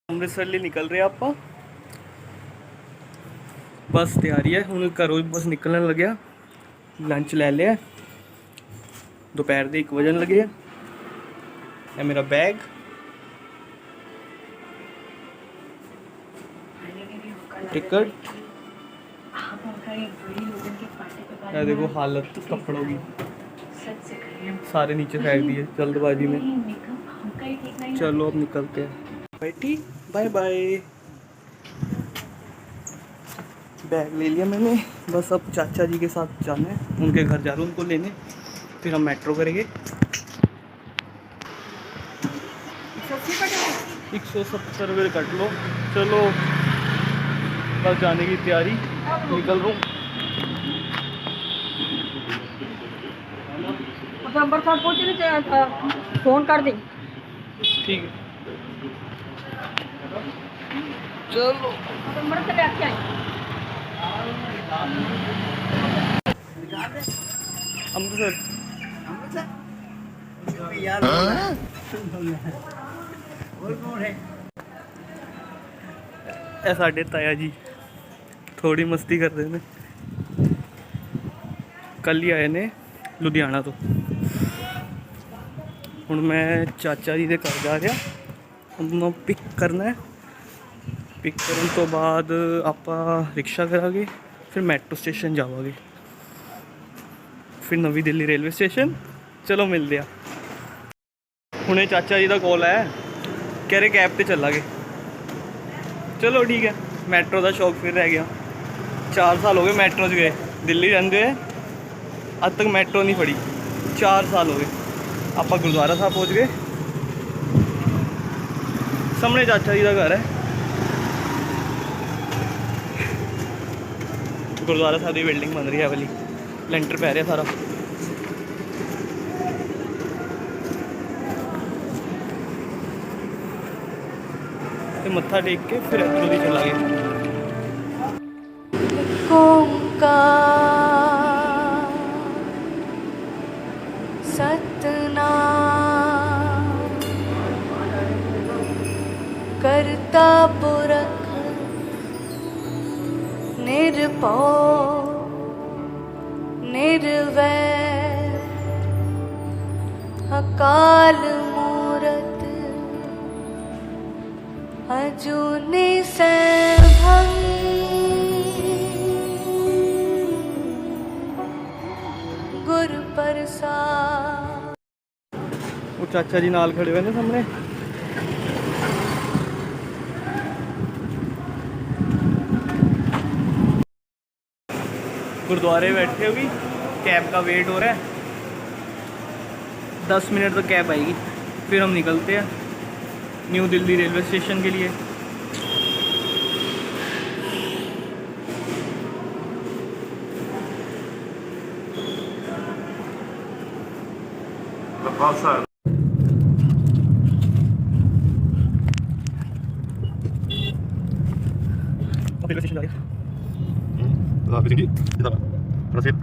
ਅੰਮ੍ਰਿਤਸਰ ਲਈ ਨਿਕਲ ਰਹੇ ਆਪਾਂ। बस तैयारी है हूँ घरों बस निकलने लगे। लंच ले लिया, दोपहर के 1 बजन लगे। है मेरा बैग, टिकट, देखो हालत कपड़ों की सारे नीचे फेंक दिए जल्दबाजी में। चलो अब निकलते हैं। बैठी, बाय बाय। बैग ले लिया मैंने, बस अब चाचा जी के साथ जाना है, उनके घर जा रहा हूँ उनको लेने, फिर हम मेट्रो करेंगे। 170 रुपये कट लो। चलो बस जाने की तैयारी, निकल रहा हूँ। अंबरसर पहुँचे फोन कर दी। ठीक है चलो। अंबरसर लेके आए। अमृतसर ए साडे ताया जी थोड़ी मस्ती कर रहे हैं। कल ही आए ने लुधियाना तो। हुण मैं चाचा जी के घर जा रहा, उन्होंने पिक करना है। पिक करने तो बाद आपां रिक्शा करांगे, फिर मैट्रो स्टेशन जावांगे, फिर नवी दिल्ली रेलवे स्टेशन। चलो मिलते हैं। हुणे चाचा जी का कॉल आया, कह रहे कैब पे चलांगे। चलो ठीक है। मैट्रो का शौक फिर रह गया। 4 साल हो गए मैट्रो च गए, दिल्ली रहंदे हैं अज तक मैट्रो नहीं फड़ी। 4 साल हो गए। आप गुरुद्वारा साहब पहुँच गए, सामने चाचा जी का घर है। गुरुद्वारा साहब की बिल्डिंग बन रही है वाली, लेंटर पै रहा सारा। तो मत्था टेक के फिर इधरों ही चला गया। सतनाम करता पुरख निर्भय निर्वैर अकाल मूरत अजूनी सैभं गुरु प्रसाद। वो चाचा जी नाल खड़े हुए ने सामने। गुरुद्वारे बैठे हुई, कैब का वेट हो रहा है। 10 मिनट तक कैब आएगी, फिर हम निकलते हैं न्यू दिल्ली रेलवे स्टेशन के लिए। रेलवे स्टेशन जा रहे हैं। Lebih tinggi, kita proceed.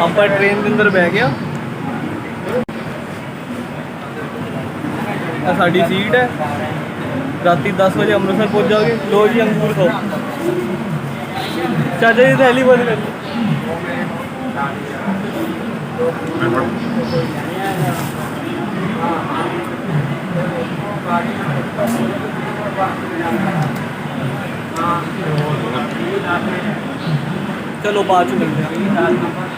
आप ट्रेन के अंदर बह गया, साड़ी सीट है। राती 10 बजे अमृतसर पहुंच जाओगे। लो जी अंगूर खाओ। चाचा जी थैली बंद कर। चलो बाद में मिलते हैं।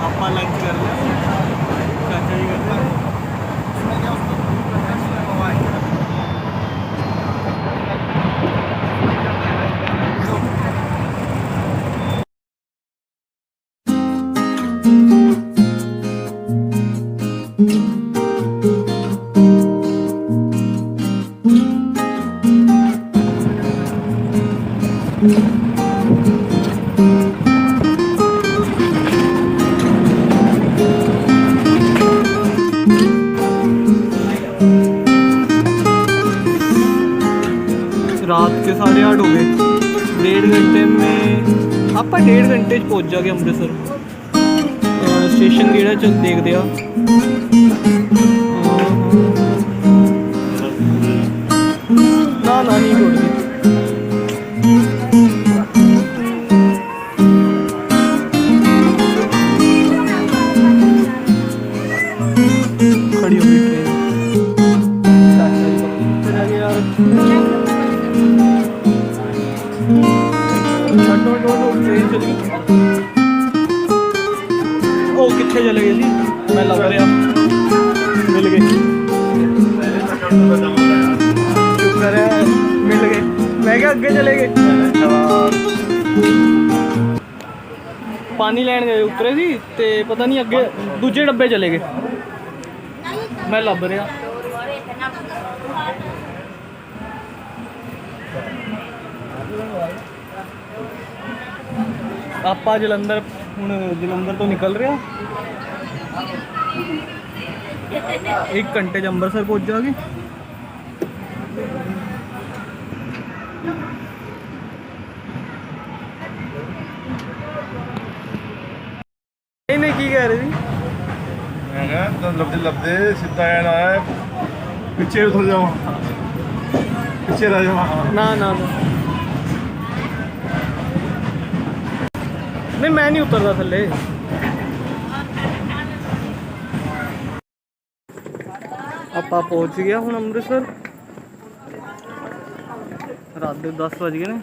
ਆਪਾਂ ਲੰਚ ਕਰ ਲਿਆ, ਚਾਚਾ ਜੀ ਕਰਦੇ रात के 8:30 हो गए। 1.5 घंटे में आप 1.5 घंटे पहुँच जाएंगे अमृतसर स्टेशन गेड़ा चल देख दिया। ना ना नहीं टूटती। खड़ी हो गई ट्रेन। ट्रेन चली ओ कितने चले गए जी, मैं लग रहा मिल गए, शुक्र है मिल गए। मैं क्या अगे चले गए, पानी लैन गए उतरे सी ते पता नहीं अगे दूजे डब्बे चले गए, मैं लभ रहा। ਆਪਾਂ ਜਲੰਧਰ ਹੁਣ ਜਲੰਧਰ ਤੋਂ ਨਿਕਲ ਰਿਹਾ 1 ਘੰਟੇ 'ਚ ਅੰਮ੍ਰਿਤਸਰ ਪਹੁੰਚ ਜਾਵਾਂਗੇ। ਨਹੀਂ ਕੀ ਕਹਿ ਰਹੇ ਸੀ? ਮੈਂ ਕਿਹਾ ਤਾਂ ਲੱਭਦੇ ਲੱਭਦੇ ਸਿੱਧਾ ਆਣਾ ਹੈ, ਪਿੱਛੇ ਉਤਰ ਜਾਵਾਂ, ਪਿੱਛੇ ਰਹਿ ਜਾਵਾਂ। ਨਾ ਨਾ नहीं मैं नहीं उतरता थले। ਆਪਾਂ पहुंच गया हूँ अमृतसर, रात के 10 बज गए ने।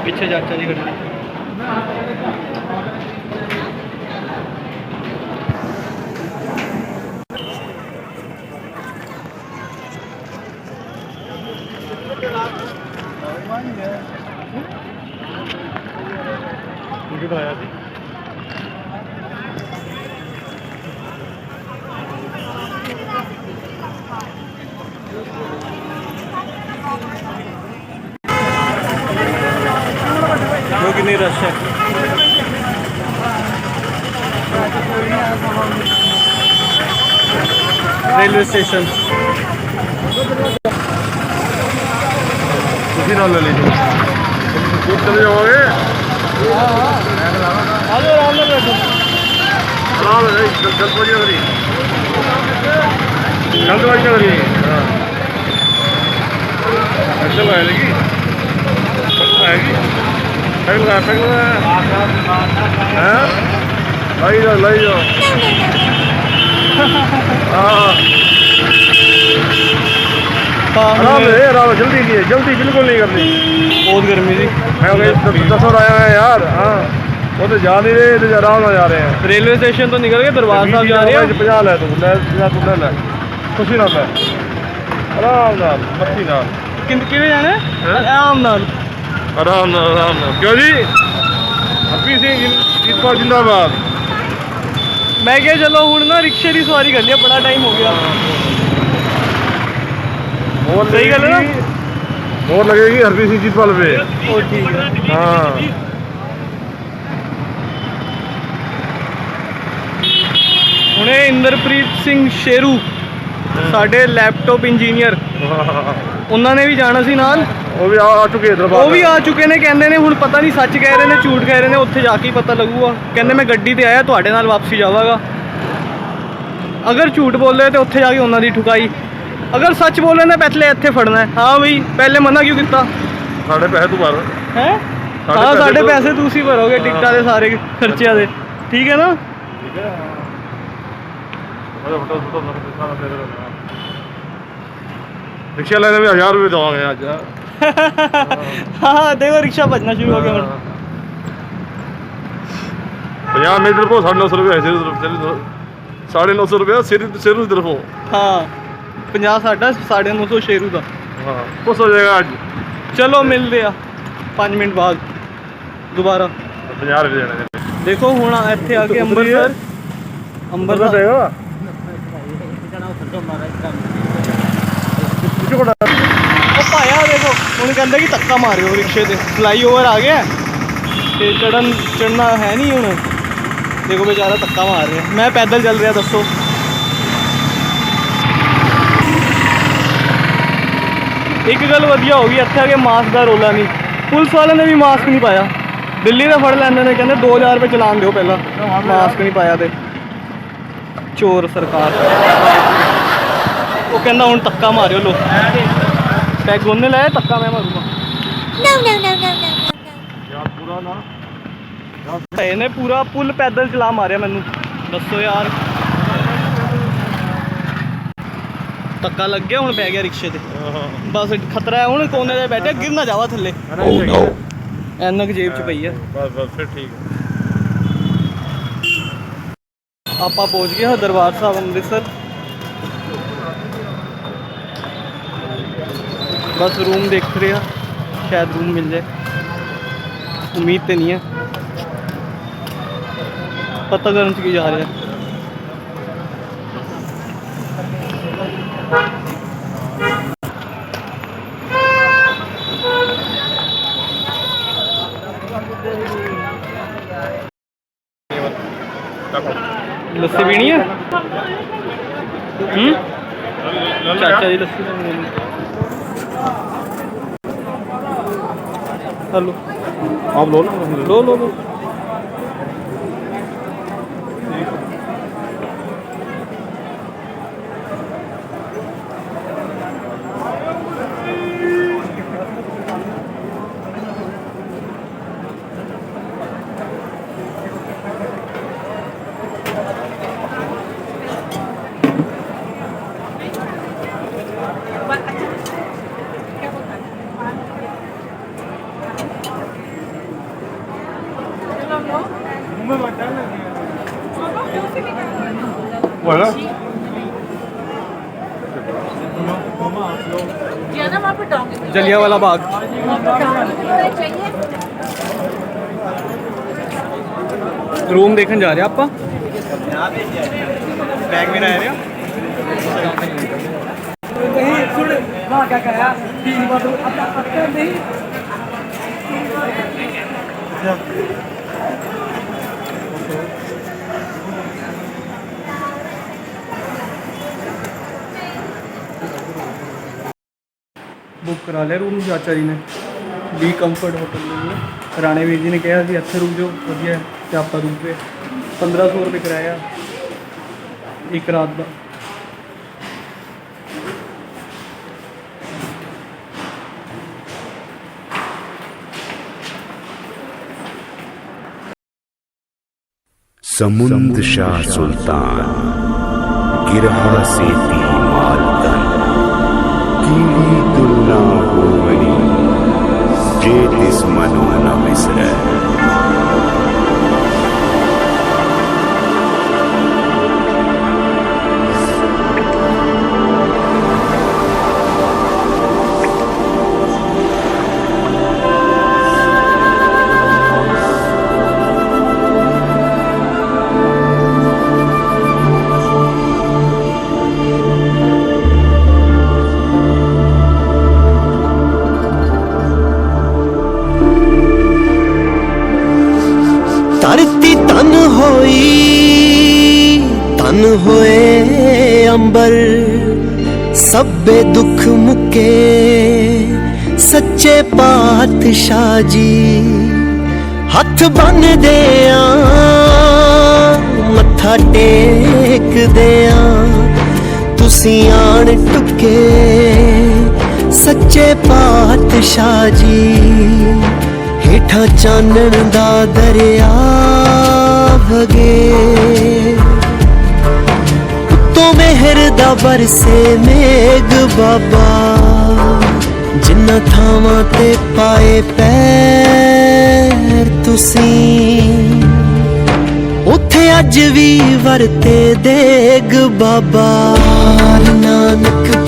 पीछे चाचा जी खड़े आया थी क्योंकि नहीं रश है। रेलवे स्टेशन उसी नाल ले लीजिए, चले जाओगे। आराम से बैठो। जल्दबाजी ना करिए, जल्दबाजी ना करिए। हाँ ऐसे लगाएगी, आएगी पैक लगाया हैं, लाई जाओ। हाँ आराम जल्दी बिल्कुल नहीं करनी। बहुत गर्मी थी, मैं 10 आया है यार। हाँ वो तो जा नहीं रहे, तो आराम से जा रहे हैं। रेलवे स्टेशन तो निकल गए, दरबार साहब जा रहे हैं। 50 ले तू ले खुशी ना ले, आराम नाल मस्ती नाल। ਕਿਵੇਂ ਜਾਣਾ ਹੈ? ਹੈਂ? ਆਰਾਮ ਨਾਲ ਆਰਾਮ ਨਾਲ क्यों जी हरप्रीत सिंह जीतपाल जिंदाबाद ਮੈਂ ਕਿਹਾ ਚਲੋ ਹੁਣ ਨਾ ਰਿਕਸ਼ੇ ਦੀ ਸਵਾਰੀ ਕਰ ਲਿਆ, ਬੜਾ ਟਾਈਮ ਹੋ ਗਿਆ। मोहर सही गल है ना? लगेगी- मोहर लगेगी हरप्रीत सिंह जीतपाल पे ਉਹ ਠੀਕ ਹੈ। हाँ ਹੁਣੇ ਇੰਦਰਪ੍ਰੀਤ ਸਿੰਘ ਸ਼ੇਰੂ ਸਾਡੇ ਲੈਪਟਾਪ ਇੰਜੀਨੀਅਰ, ਉਹਨਾਂ ਨੇ ਵੀ ਜਾਣਾ ਸੀ ਨਾਲ। वो भी आ चुके हैं दरबार ਉਹ ਵੀ ਆ ਚੁੱਕੇ ਨੇ, ਕਹਿੰਦੇ ਨੇ ਹੁਣ ਪਤਾ ਨਹੀਂ ਸੱਚ ਕਹਿ ਰਹੇ ਨੇ ਝੂਠ ਕਹਿ ਰਹੇ ਨੇ, ਉੱਥੇ ਜਾ ਕੇ ਹੀ ਪਤਾ ਲੱਗੂਗਾ। ਕਹਿੰਦੇ ਮੈਂ ਗੱਡੀ ਤੇ ਆਇਆ, ਤੁਹਾਡੇ ਨਾਲ ਵਾਪਸੀ ਜਾਵਾਂਗਾ। ਅਗਰ ਝੂਠ ਬੋਲੇ ਤੇ ਉੱਥੇ ਜਾ ਕੇ ਉਹਨਾਂ ਦੀ ਠੁਕਾਈ, ਅਗਰ ਸੱਚ ਬੋਲੇ ਨੇ ਪਹਿਲੇ ਇੱਥੇ ਫੜਨਾ ਹੈ। ਹਾਂ ਬਈ ਪਹਿਲੇ ਮਨਾ ਕਿਉਂ ਕੀਤਾ साढ़े पैसे तू भर ਹੈ? ਸਾਡੇ ਹਾਂ ਪੈਸੇ ਸਾਡੇ ਤੋਂ- ਪੈਸੇ ਤੁਸੀਂ ਭਰੋਗੇ ਟਿਕਟਾਂ ਦੇ ਸਾਰੇ ਖਰਚਿਆਂ ਦੇ, ਠੀਕ ਹੈ ਨਾ? ठीक है रिक्शा लेने में 1000 रुपये देवांगे आज ਹਾਂ ਦੇਖੋ ਰਿਕਸ਼ਾ ਭੱਜਣਾ ਸ਼ੁਰੂ ਹੋ ਗਿਆ ਹੁਣ। 50 मीटर को 950 रुपये है 950 रुपये सिर तरफ हो ਹਾਂ 50 ਸਾਡਾ 950 ਸ਼ੇਰੂ ਦਾ। हाँ खुश हो जाएगा आज ਚਲੋ ਮਿਲਦੇ ਆ 5 ਮਿੰਟ ਬਾਅਦ ਦੁਬਾਰਾ। 50 रुपये देने ਦੇਖੋ ਹੁਣ ਇੱਥੇ ਆ ਕੇ ਅੰਮ੍ਰਿਤਸਰ ਅੰਮ੍ਰਿਤਸਰ देगा ਉਹ ਪਾਇਆ ਦੇਖੋ ਹੁਣ ਕਹਿੰਦਾ ਕਿ ਧੱਕਾ ਮਾਰਿਓ ਰਿਕਸ਼ੇ ਤੇ, ਫਲਾਈਓਵਰ ਆ ਗਿਆ ਤੇ ਚੜਨਾ ਹੈ ਨਹੀਂ ਹੁਣ। ਦੇਖੋ ਬੇਚਾਰਾ ਧੱਕਾ ਮਾਰ ਰਿਹਾ, ਮੈਂ ਪੈਦਲ ਚੱਲ ਰਿਹਾ, ਦੱਸੋ। ਇੱਕ ਗੱਲ ਵਧੀਆ ਹੋ ਗਈ, ਇੱਥੇ ਆ ਕੇ ਮਾਸਕ ਦਾ ਰੋਲਾ ਨਹੀਂ, ਪੁਲਿਸ ਵਾਲਿਆਂ ਨੇ ਵੀ ਮਾਸਕ ਨਹੀਂ ਪਾਇਆ। ਦਿੱਲੀ ਦਾ ਫੜ ਲੈਂਦੇ ਨੇ, ਕਹਿੰਦੇ 2000 ਰੁਪਏ ਚਲਾਨ ਦਿਓ ਪਹਿਲਾਂ, ਮਾਸਕ ਨਹੀਂ ਪਾਇਆ ਤੇ ਚੋਰ ਸਰਕਾਰ। ਉਹ ਕਹਿੰਦਾ ਹੁਣ ਧੱਕਾ ਮਾਰਿਓ ਲੋ, ਪੈਗ ਉਹਨੇ ਲਾਇਆ, ਧੱਕਾ ਮੈਂ ਮਾਰੂਗਾ। यार पूरा ना ਇਹਨੇ ਪੂਰਾ ਪੁੱਲ ਪੈਦਲ ਚਲਾ ਮਾਰਿਆ ਮੈਨੂੰ, ਦੱਸੋ ਯਾਰ। ਧੱਕਾ ਲੱਗ ਗਿਆ, ਹੁਣ ਪੈ ਗਿਆ ਰਿਕਸ਼ੇ ਤੇ, ਬਸ ਖਤਰਾ ਹੈ ਹੁਣ, ਕੋਨੇ ਤੇ ਬੈਠੇ, ਗਿਰ ਨਾ ਜਾਵਾ ਥੱਲੇ। ਐਨਕ ਜੇਬ 'ਚ ਪਈ ਹੈ। बस फिर ठीक है ਆਪਾਂ ਪਹੁੰਚ ਗਏ ਹਾਂ ਦਰਬਾਰ ਸਾਹਿਬ ਅੰਮ੍ਰਿਤਸਰ। ਬਸ ਰੂਮ ਦੇਖ ਰਿਹਾ, ਸ਼ਾਇਦ ਰੂਮ ਮਿਲ ਜਾਏ, ਉਮੀਦ ਤੇ ਨਹੀਂ ਹੈ, ਪਤਾ ਕਰਨ 'ਚ ਕੀ ਜਾ ਰਿਹਾ। ਲੱਸੀ ਪੀਣੀ ਹੈ? ਚਾਚਾ ਜੀ ਲੱਸੀ ਪੀਣੀ ਹੈ। हेलो आप लो लो लो लो। voilà जलियांवाला बाग। रूम देखने जा रहे हैं आप, बैग में रह रहे हो। बुक करा लिया रूम चाचा जी ने, बी कंफर्ट होटल में। राणे वीर जी ने कहा कि इत्थे रुक जाओ, वधिया ते आपां रुक गए। 1500 रुपये किराया एक रात का। समुंद शाह सुल्तान गिरहा से पी मालतन कीड़ी तुलना हो बनी जे तिस मनो न विसरे। ਸਭੇ ਦੁੱਖ ਮੁਕੇ ਸੱਚੇ ਪਾਤਸ਼ਾਹ ਜੀ ਹੱਥ ਬੰਨਦੇ ਆ ਮੱਥਾ ਟੇਕਦੇ ਆ ਤੁਸੀਂ ਆਣ ਟੁਕੇ ਸੱਚੇ ਪਾਤਸ਼ਾਹ ਜੀ ਹੇਠਾਂ ਚਾਨਣ ਦਾ ਦਰਿਆ ਵਗੇ ਉੱਤੋਂ ਮਿਹਰ ਦਾ ਬਰਸੇ ਮੇਘ ਬਾਬਾ ਜਿੰਨਾ ਥਾਵਾਂ ਤੇ ਪਾਏ ਪੈਰ ਤੁਸੀਂ ਉੱਥੇ ਅੱਜ ਵੀ ਵਰਤੇ ਦੇਗ ਬਾਬਾ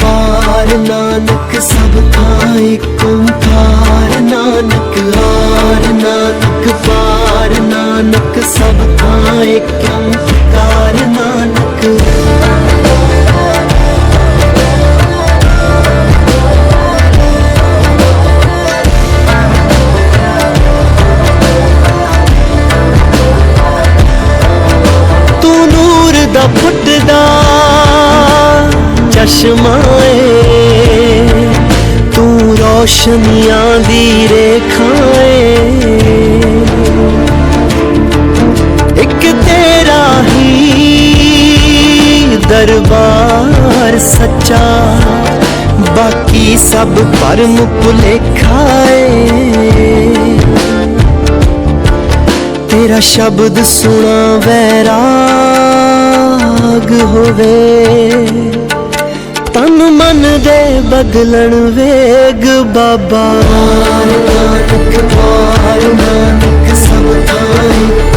ਪਾਰ ਨਾਨਕ ਸਭ ਥਾਂ ਇੱਕ ਓਂਕਾਰ ਨਾਨਕ ਹਾਰ ਨਾਨਕ ਪਾਰ ਨਾਨਕ ਸਭ ਥਾਂ ਇੱਕ ਓਂਕਾਰ ਨਾਨਕ ਦਾ ਫੁੱਟਦਾ ਚਸ਼ਮਾ ਏ ਤੂੰ ਰੋਸ਼ਨੀਆਂ ਦੀ ਰੇਖਾ ਏ ਇੱਕ ਤੇਰਾ ਹੀ ਦਰਬਾਰ ਸੱਚਾ ਬਾਕੀ ਸਭ ਭਰਮ ਭੁਲੇਖਾ ਏ ਤੇਰਾ ਸ਼ਬਦ ਸੁਣਾ ਵੈਰਾਗ ਹੋਵੇ ਤਨ ਮਨ ਦੇ ਬਦਲਣ ਵੇਗ ਬਾਬਾ ਨਾਨਕ ਪਾਰ ਨਾਨਕ ਸਭ ਥਾਂ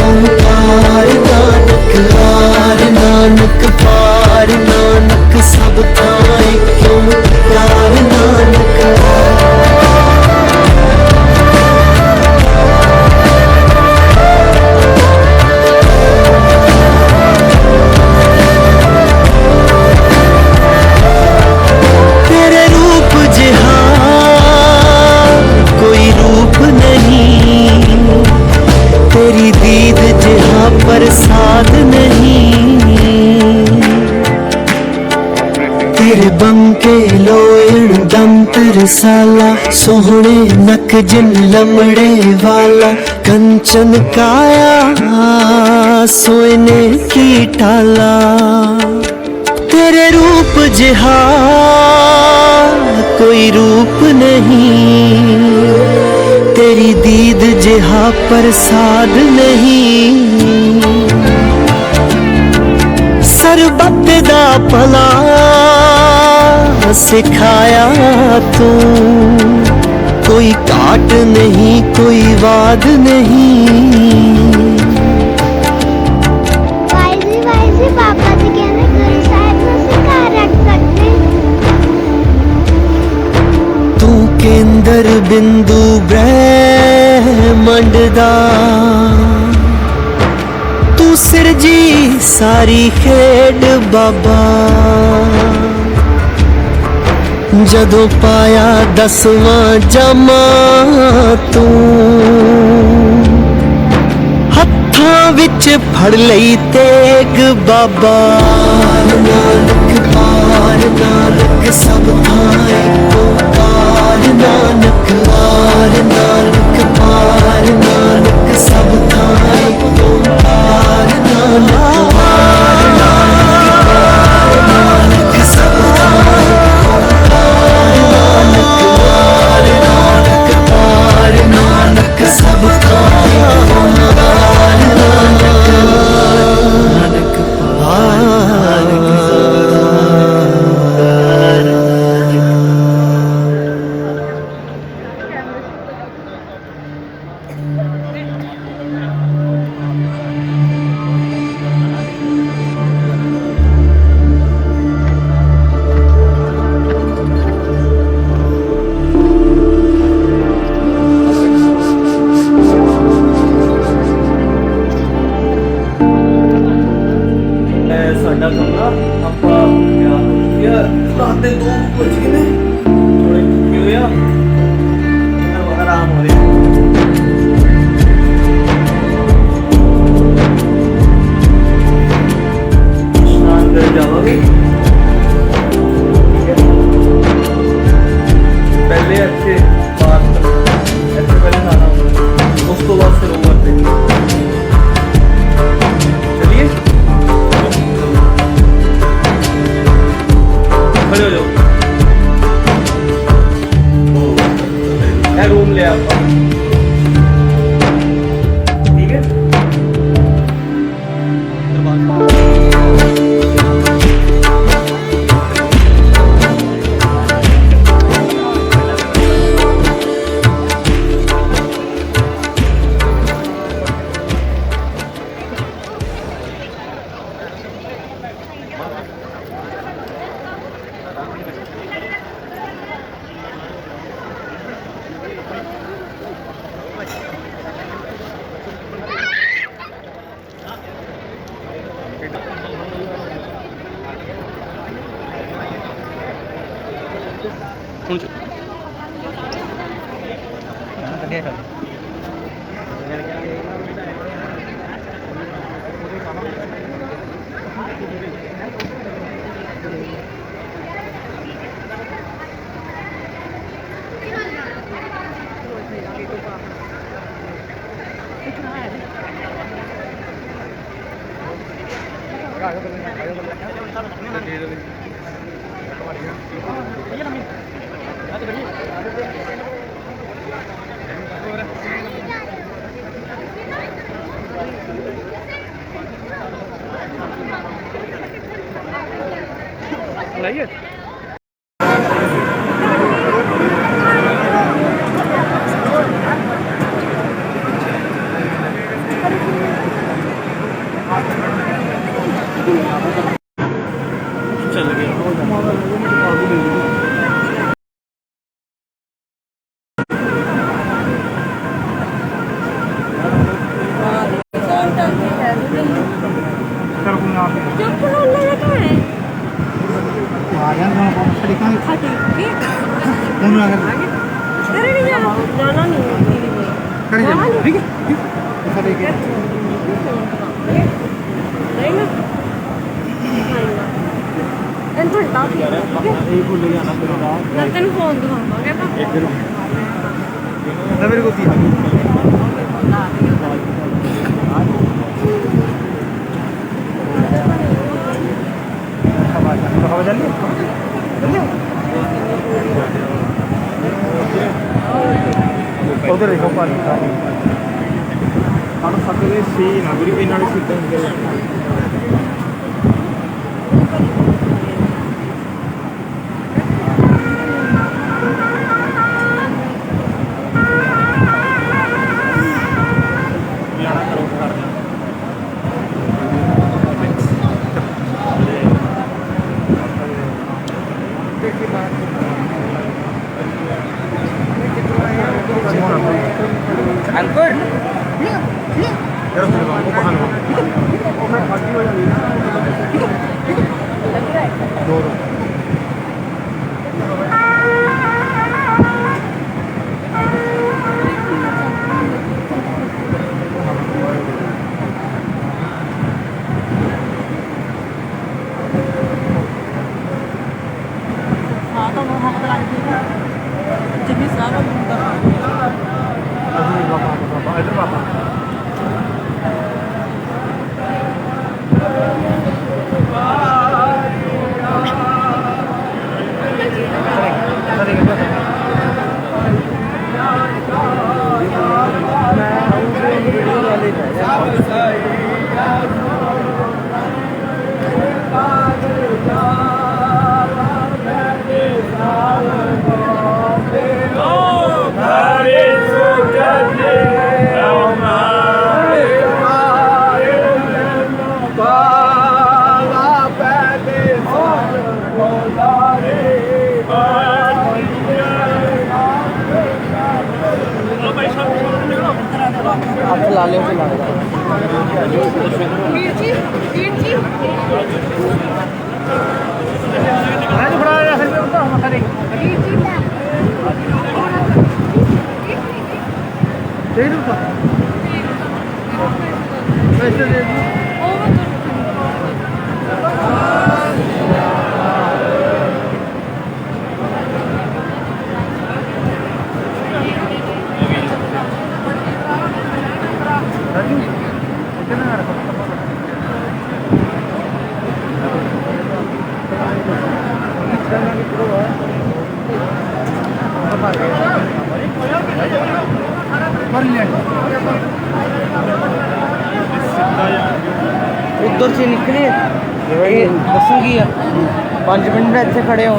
ਓਂਕਾਰ ਨਾਨਕ ਹਾਰ ਨਾਨਕ ਪਾਰ ਨਾਨਕ ਸਭ ਥਾਂ ਇੱਕ ਓਂਕਾਰ ਨਾਨਕ प्रसाद नहीं तेरे बंके लोयण दम तरसाला सोहने नक जिन लमड़े वाला कंचन काया सोने की टाला तेरे रूप जिहा कोई रूप नहीं तेरी दीद जिहा प्रसाद नहीं सरबत दा भला सिखाया तू कोई काट नहीं कोई वाद नहीं पापा जी कहने गुरु साहब को सिखा रख सकते तू केंद्र बिंदु ब्रह्मंड दा तू सिरजी सारी खेड बाबा जदों पाया 10वां जामा तू हत्थां विच फड़ लई तेग बाबा नानक पार नानक सब थां ਓਂਕਾਰ नानक हार नानक पार नानक सब थां ਓਂਕਾਰ नानक हार नानक पार नानक सब थां ਓਂਕਾਰ नानक हार नानक पार नानक सब थां ਓਂਕਾਰ नानक पार ਚੱਲੇ ਆਪਾਂ। ठीक है ਹੁਣ लाइए चल गया ਮੈਂ ਤੈਨੂੰ ਫੋਨ ਦਿਖਾਵਾਂਗੇ ਤਾਂ मेरे को दिया उधर देखो पानी हम सकते सी नागरिक इन्होंने सीधा Angkor. jenis apa itu apa? Apa उधर से निकले दसूंगी 5 मिनट इतने खड़े हो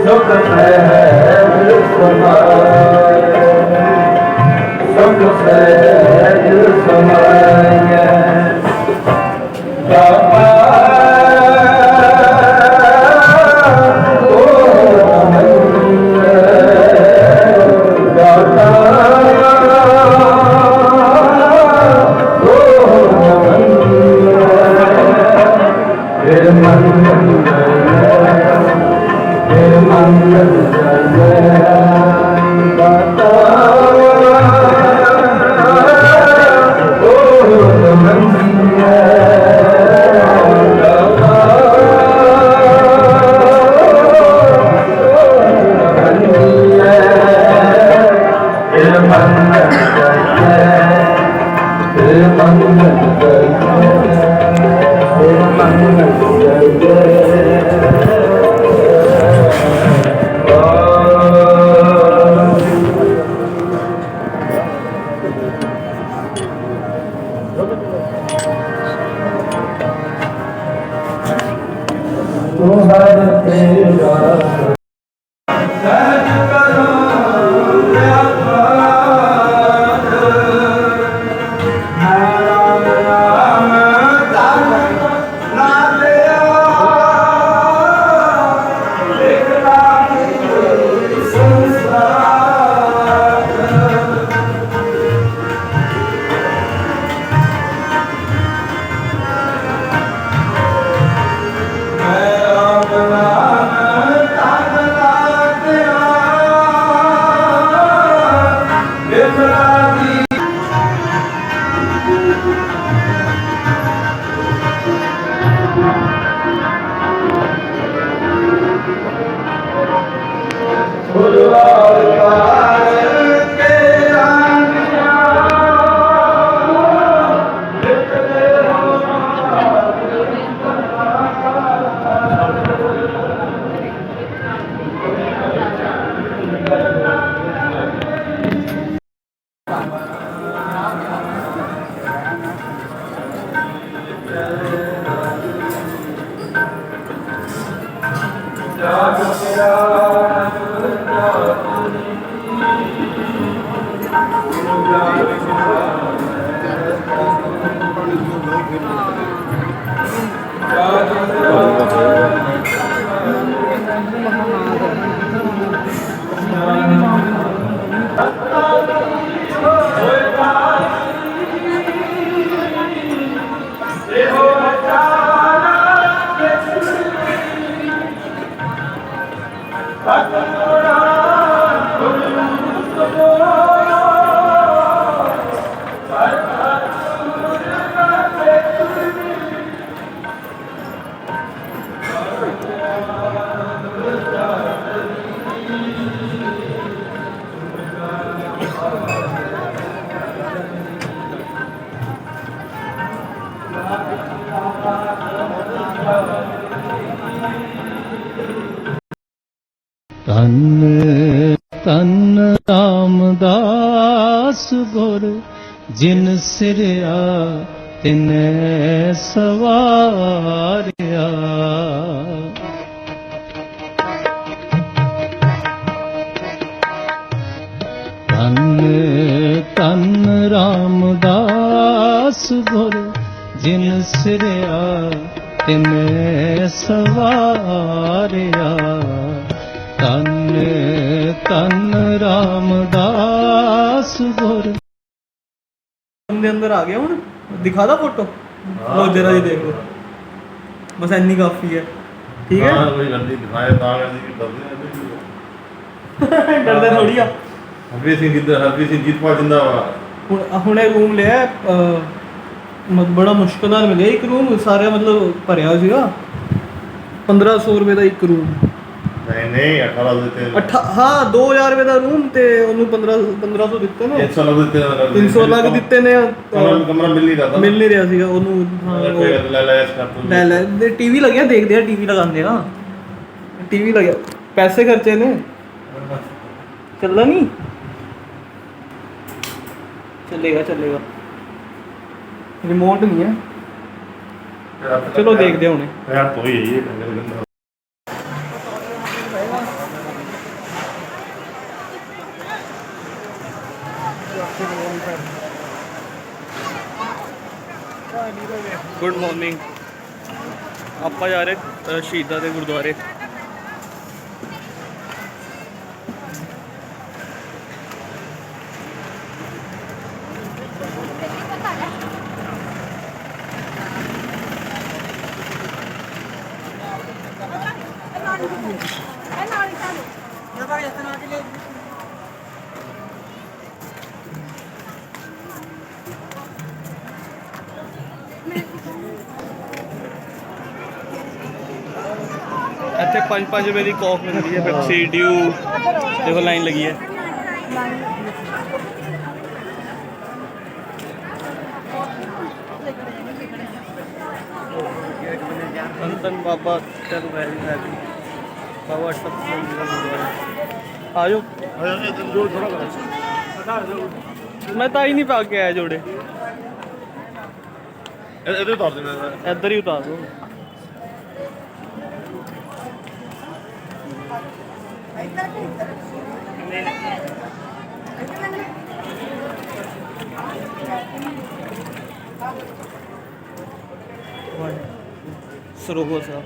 सुख ਧੰਨ ਧੰਨ ਰਾਮਦਾਸ ਗੁਰ ਜਿਨ ਸਿਰਿਆ ਤਿਨੈ ਸਵਾਰਿਆ। ਧੰਨ ਧੰਨ ਰਾਮਦਾਸ ਗੁਰ ਜਿਨ ਸਿਰਿਆ ਤਿਨੈ ਸਵਾਰਿਆ। ਧੰਨ ਧੰਨ ਰਾਮਦਾਸ ਗੁਰ। ਦੇ ਅੰਦਰ ਆ ਗਿਆ ਹੁਣ ਦਿਖਾ ਦਾ ਫੋਟੋ ਲੋ ਜਰਾ ਜੀ ਦੇਖ ਲਓ ਬਸ ਇੰਨੀ ਕਾਫੀ ਹੈ ਠੀਕ ਹੈ। ਹਾਂ ਕੋਈ ਗੰਦੀ ਦਿਖਾਏ ਤਾਂ ਕਹਿੰਦੀ ਕਿ ਡਰਦੇ ਡਰਦਾ ਥੋੜੀ ਆ। ਹਰਪ੍ਰੀਤ ਸਿੰਘ ਜੀਤਪਾਲ ਜਿੰਦਾਬਾਦ। ਹੁਣ ਇਹ ਰੂਮ ਲਿਆ ਬੜਾ ਮੁਸ਼ਕਿਲ ਨਾਲ ਮਿਲਿਆ ਇੱਕ ਰੂਮ ਸਾਰਾ ਮਤਲਬ ਭਰਿਆ ਸੀਗਾ 1500 ਰੁਪਏ ਦਾ ਇੱਕ ਰੂਮ। ਨਹੀਂ 18 ਦਿੱਤੇ ਹਾਂ 2000 ਰੁਪਏ ਦਾ ਰੂਮ ਤੇ ਉਹਨੂੰ 1500 ਦਿੱਤੇ ਨੇ 300 ਲੱਗ ਦਿੱਤੇ 300 ਲੱਗ ਦਿੱਤੇ ਨੇ। ਕਮਰਾ ਮਿਲ ਨਹੀਂ ਰਿਹਾ ਮਿਲ ਨਹੀਂ ਰਿਹਾ ਸੀਗਾ ਉਹਨੂੰ। ਹਾਂ ਲੈ ਟੀਵੀ ਲੱਗਿਆ ਦੇਖਦੇ ਆ ਟੀਵੀ ਲਗਾਉਂਦੇ ਆ ਟੀਵੀ ਲੱਗਿਆ ਪੈਸੇ ਖਰਚੇ ਨੇ ਚੱਲਣਾ ਨਹੀਂ ਚੱਲੇਗਾ ਰਿਮੋਟ ਨਹੀਂ ਹੈ ਚਲੋ ਦੇਖਦੇ ਹਾਂ ਹੁਣੇ। ਯਾਰ ਤੋਂ ਹੀ ਇਹ ਗੰਦਾ ਗੁੱਡ ਮਾਰਨਿੰਗ ਆਪਾਂ ਜਾ ਰਹੇ ਸ਼ਹੀਦਾਂ ਦੇ ਗੁਰਦੁਆਰੇ। ਇੱਥੇ 5 ਰੁਪਏ ਦੀ ਕੋਕ ਮਿਲਦੀ ਹੈ ਪੈਪਸੀ ਡਿਊ ਦੇਖੋ ਲਾਈਨ ਲੱਗੀ ਹੈ। ਧੰਨ ਬਾਬਾ ਚੱਲ ਵੈਰੀ ਹੈਪੀ ਬਾਬਾ ਸਭ ਆ ਜਾਓ ਜੋੜ ਥੋੜਾ ਕਰ ਮੈਂ ਤਾਂ ਹੀ ਨਹੀਂ ਪਾ ਕੇ ਆਇਆ ਜੋੜੇ ਇਹਦੇ ਉਤਾਰ ਦੇਣਾ ਇੱਧਰ ਹੀ ਉਤਾਰ ਦੋ। ਸਰੋਵਰ ਸਾਹਿਬ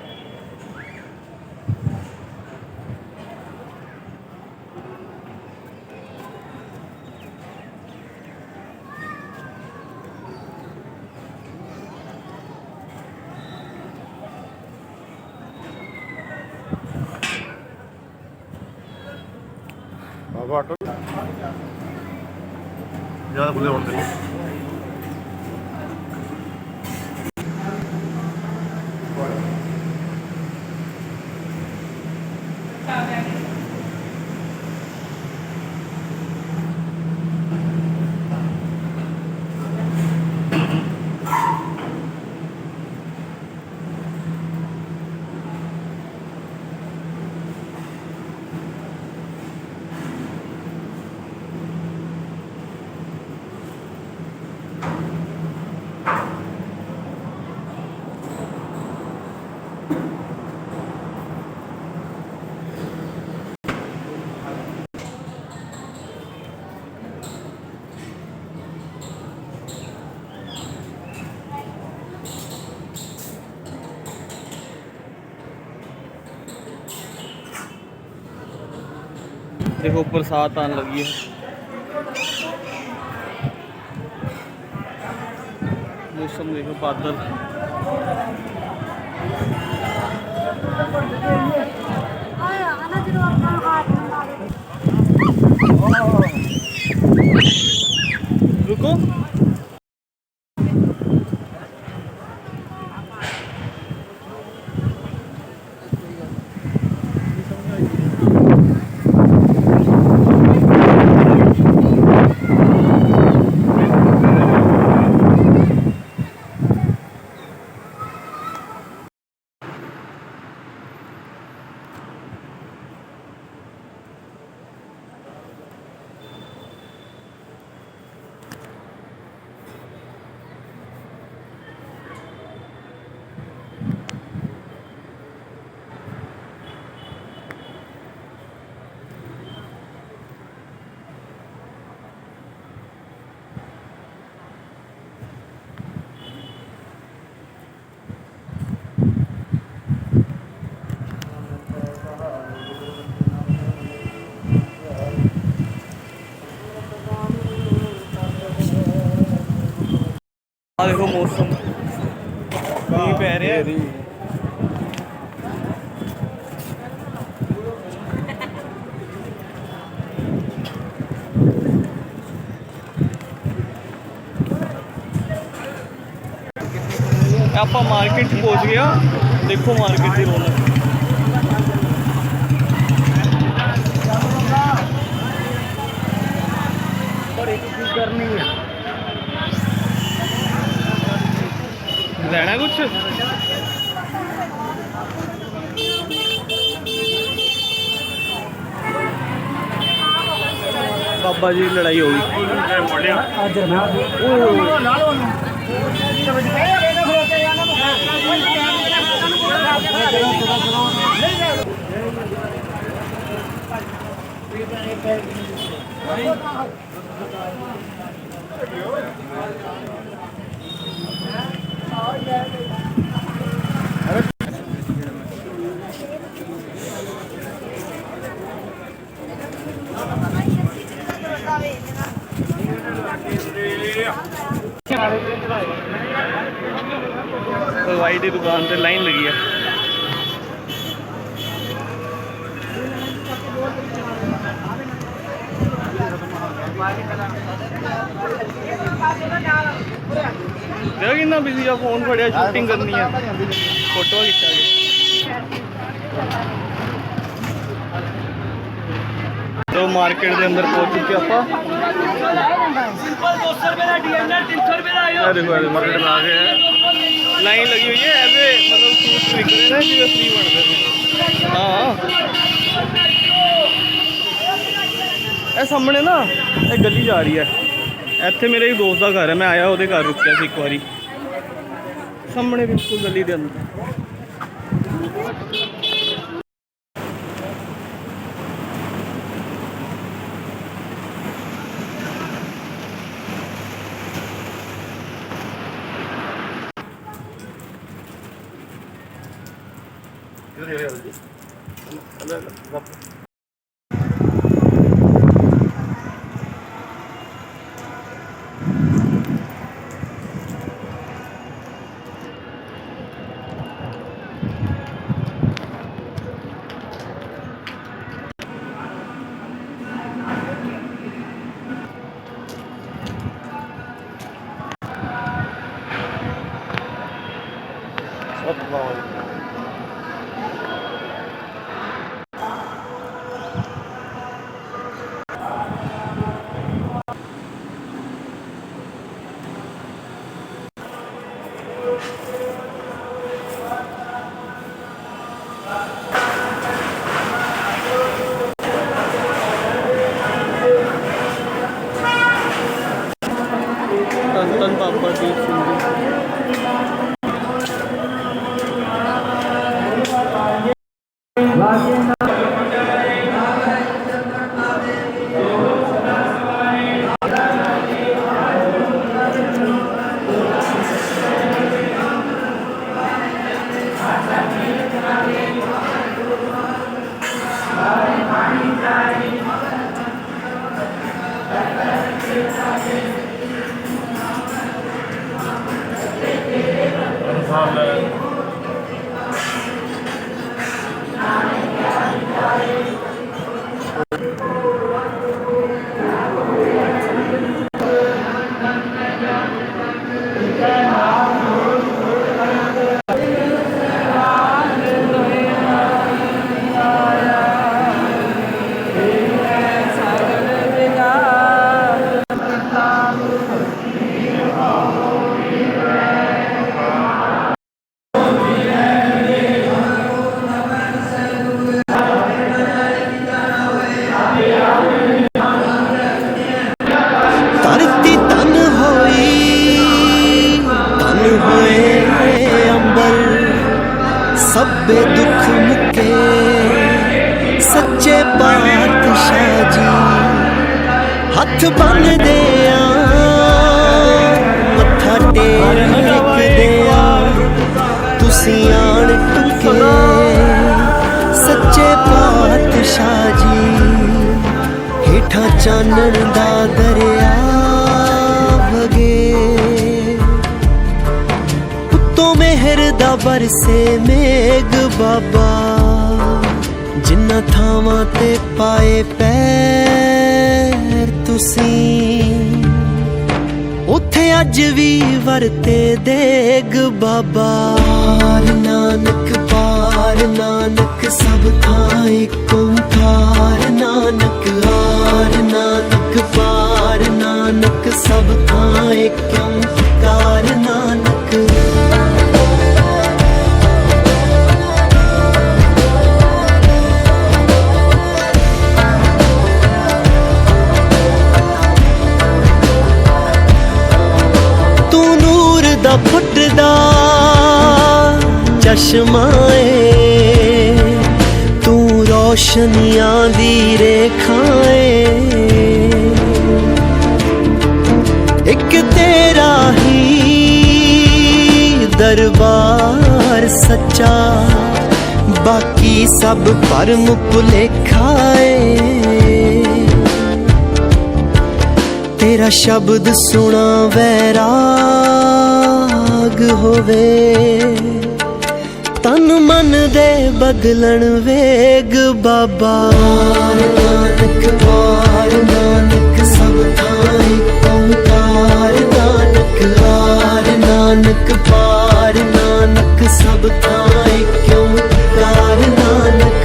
ਬਾਬਾ ਆਟੋ ਜਿਆਦਾ ਬੁਲੇ ਹੁੰਦੇ देखो बरसात आने लगी है। मौसम देखो बादल। रुको ਆ देखो मौसम मींह पै रहा है। ਆਪਾਂ ਮਾਰਕੀਟ 'ਚ ਪਹੁੰਚ ਗਿਆ। ਦੇਖੋ ਮਾਰਕੀਟ ਦੀ ਰੌਣਕ। बड़ी चीज करनी है। ਲੈਣਾ ਕੁਛ? ਬਾਬਾ ਜੀ ਦੀ ਲੜਾਈ ਹੋ ਗਈ। दवाई की दुकान पे लाइन लगी है। देखो कितना बिजी है। फोन फड़िया शूटिंग करनी है, फोटो खिंचा के। तो मार्केट के अंदर पहुंच चुके आप। देखो मार्केट में आ गए हैं। लाइन लगी हुई है ऐसे, मतलब सूट बिक रहे हैं जिसे फ्री बनते हैं। हाँ ਇਹ ਸਾਹਮਣੇ ਨਾ ਇਹ गली जा रही है। ਇੱਥੇ ਮੇਰੇ ਇੱਕ ਦੋਸਤ ਦਾ ਘਰ ਹੈ। मैं आया ਉਹਦੇ ਘਰ ਰੁਕਿਆ ਸੀ ਇੱਕ ਵਾਰੀ। ਸਾਹਮਣੇ ਬਿਲਕੁਲ गली ਦੇ ਅੰਦਰ। धन बाबा दीप सिंह जी। ਧਰਤੀ ਤਨ ਹੋਈ ਤਨ ਹੋਏ ਅੰਬਰ ਸਭੇ ਦੁੱਖ ਮੁਕੇ ਸੱਚੇ ਪਾਤਸ਼ਾਹ ਜੀ ਹੱਥ ਬੰਨਦੇ ਆ ਮੱਥਾ ਟੇਕਦੇ ਆ ਤੁਸੀਂ ਆਣ ਟੁਕੇ ਸੱਚੇ ਪਾਤਸ਼ਾਹ ਜੀ ਹੇਠਾਂ ਚਾਨਣ ਦਾ ਦਰਿਆ ਵਗੇ ਉੱਤੋਂ ਮਿਹਰ ਦਾ ਬਰਸੇ ਮੇਘ ਬਾਬਾ ਜਿਨ੍ਹਾਂ ਥਾਵਾਂ ਤੇ ਪਾਏ ਪੈਰ ਤੁਸੀਂ ਉੱਥੇ ਅੱਜ ਵੀ ਵਰਤੇ ਦੇਗ ਬਾਬਾ ਪਾਰ ਨਾਨਕ ਸਭ ਥਾਂ ਏਕ ਓਂਕਾਰ ਨਾਨਕ ਹਾਰ ਨਾਨਕ ਪਾਰ ਨਾਨਕ ਸਭ ਥਾਂ ਏਕ ਓਂਕਾਰ ਨਾਨਕ ਤੂੰ ਨੂਰ ਦਾ ਫੁੱਟਦਾ ਚਸ਼ਮਾ ਏ ਤੂੰ ਰੋਸ਼ਨੀਆਂ ਦੀ ਰੇਖਾ ਏ ਇੱਕ ਤੇਰਾ ਹੀ ਦਰਬਾਰ ਸੱਚਾ ਬਾਕੀ ਸਭ ਭਰਮ ਭੁਲੇਖਾ ਏ तेरा शब्द सुना वैराग होवे तन मन दे बदलन वेग बाबा नानक पार नानक सब थां ਏਕ ਓਂਕਾਰ नानक हार नानक पार नानक सब थां ਏਕ ਓਂਕਾਰ नानक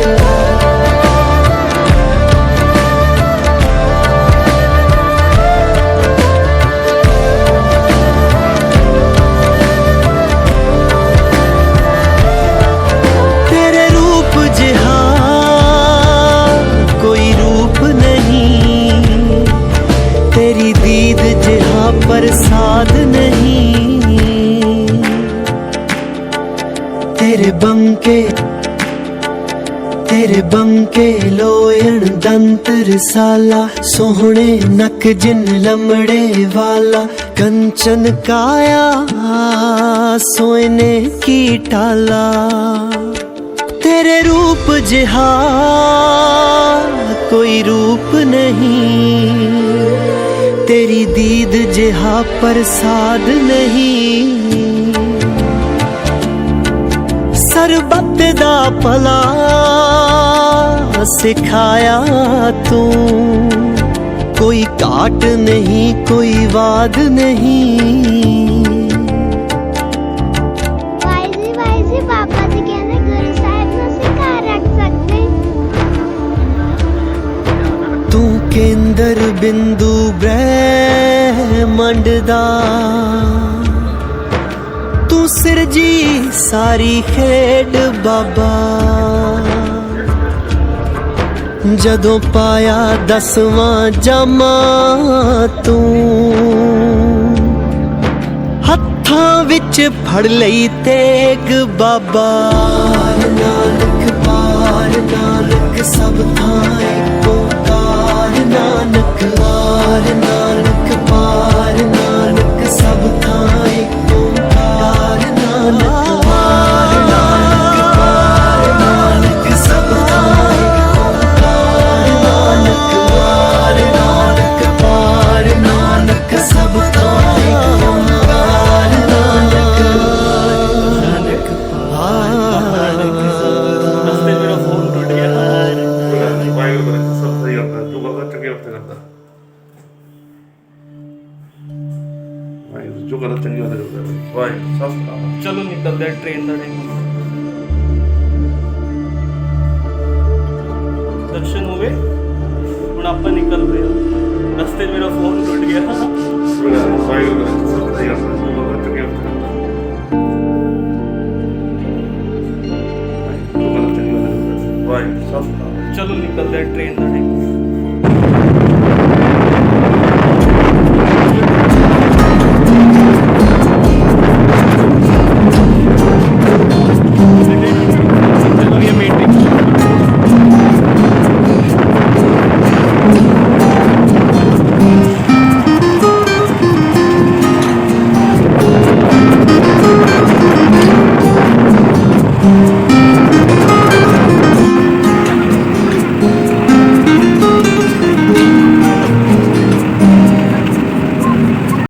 प्रसाद नहीं तेरे बंके लोयण दंत रसाला सोहणे नक जिन लमड़े वाला कंचन काया सोने की टाला तेरे रूप जिहा कोई रूप नहीं तेरी दीद जिहा प्रसाद नहीं सरबत दा भला सिखाया तू कोई घाट नहीं कोई वाद नहीं वाइजी पापा जी कहने गुरु साहिब ਨੂੰ ਸਿਖਾ ਰੱਖ ਸਕਦੇ तू केंद्र बिंदु ब्रह्मंड दा तू सिरजी सारी खेड बाबा जदों पाया 10वां जामा तू हत्थां विच फड़ लई तेग बाबा नानक पार नानक सब थां ਏਕ ਓਂਕਾਰ नानक हार नानक पार नानक सब थां ਏਕ ਓਂਕਾਰ नानक हार नानक पार नानक सब थां ਏਕ ਓਂਕਾਰ नानक हार नानक पार नानक ਚੰਗੇ ਵਕਤ ਕਰਦਾ। ਵਾਹਿਗੁਰੂ ਜੋ ਕਰਦਾ ਚੰਗੀ ਵਕਤ ਕਰਦਾ। ਵਾਹਿਗੁਰੂ ਸਭ ਸਲਾਮਤ। ਚਲੋ ਨਿਕਲਦੇ ਆ, ਟ੍ਰੇਨ ਦਾ ਟਾਈਮ। ਦਰਸ਼ਨ ਹੋ ਗਏ, ਹੁਣ ਆਪਾਂ ਨਿਕਲ ਰਹੇ ਹਾਂ। ਰਸਤੇ 'ਚ ਮੇਰਾ ਫੋਨ ਟੁੱਟ ਗਿਆ। ਵਾਹਿਗੁਰੂ ਸਭ ਸਹੀ ਕਰਦਾ, ਜੋ ਕਰਦਾ ਚੰਗੇ ਵਕਤ ਕਰਦਾ। ਵਾਹਿਗੁਰੂ ਜੋ ਕਰਦਾ ਚੰਗੀ ਵਕਤ ਕਰਦਾ। ਵਾਹਿਗੁਰੂ ਸਭ ਸਲਾਮਤ। ਚਲੋ ਨਿਕਲਦੇ ਆ, ਟ੍ਰੇਨ ਦਾ